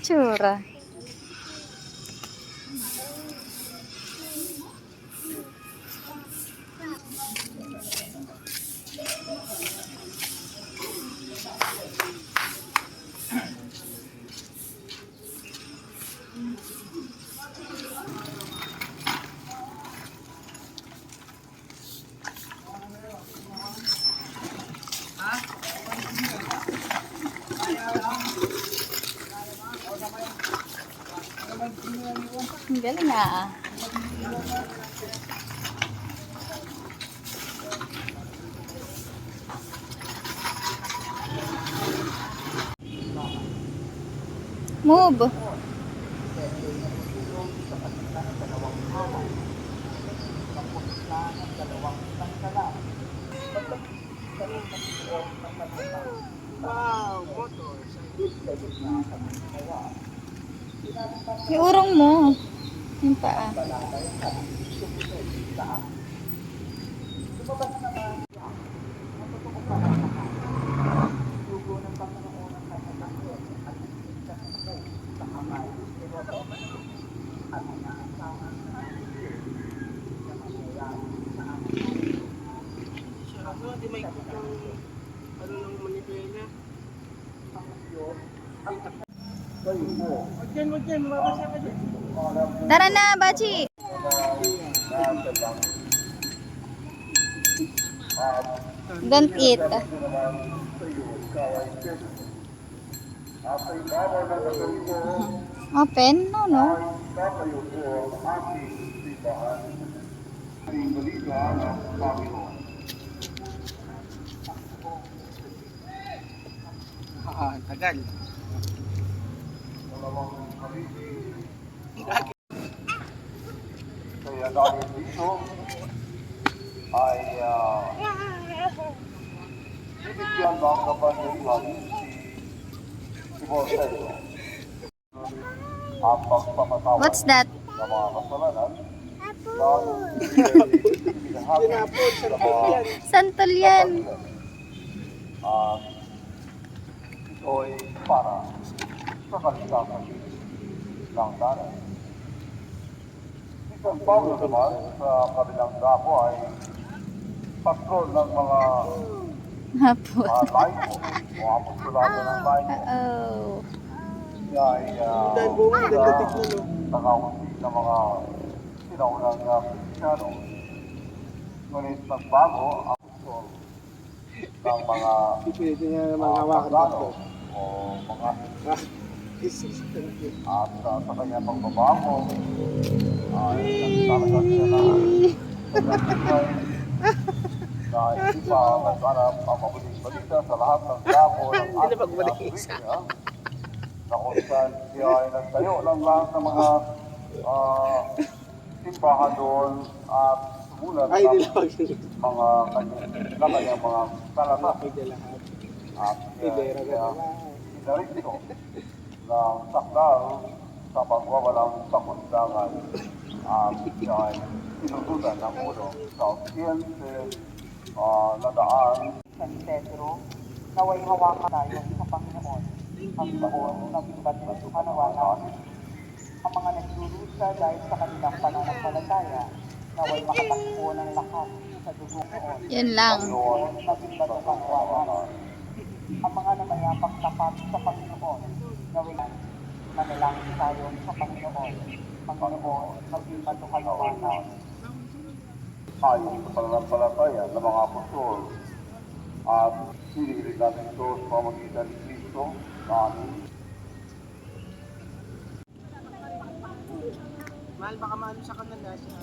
Tsura. Ang galing ah. Move. Wow, motors. Iurong mo. Yung paa. Di may kutang ano ng Manila. Wag yan, mabasa ka dyan. Tara na, Bachi. Don't eat. Open? No, no. Tagal. Kaya dahil dito ay bibigyan ng kapangyarihan si Borsello ang pagpapatawad What's that? ng mga kasalanan na Tinapon sa yan. Santol yan. at ito ay para sa kaligtasan ng tanay. Si San Pablo naman sa kabilang dako ay patrol ng mga Hapon. line o apostolado ng line. Oh. Siya ay Dahil buong nagdatik na no. nakaunti ng mga sinaunang Kristiyano. Ngunit nagbago ang apostol ng mga Pwede niya naman hawakan pagano dito. o mga Jesus, thank you. at sa kanyang pagbabago ay nagtalaga siya na nagtitibay na hindi pa naghanap ang mabuting balita sa lahat ng dako ng ating Afrika na kung saan siya ay nagtayo ng lahat ng mga simbahan doon at sumulat Ay, ng nilawag yun. mga kanyang mga talata Hindi lahat. at Hidera ka naman. sinarito ng sakdal sa pagwawalang pakundangan at siya ay sinusutan ng ulo sa audience na daan San Pedro, naway hawakan tayo sa Panginoon. Ang taon naging batas kanawanan. Ang mga nagdurusa dahil sa kanilang pananampalataya, naway makatakbo ng lakas sa dugong noon. Yan lang. Panginoon naging batas kanawanan. Ang mga namayapang tapat sa Panginoon, naway manalangin tayo sa Panginoon. Panginoon, naging batas kanawanan. ayon sa pananampalataya ng mga apostol at hinihiling natin ito sa pamamagitan ni Kristo na aming Mahal, baka maano sa kanila siya.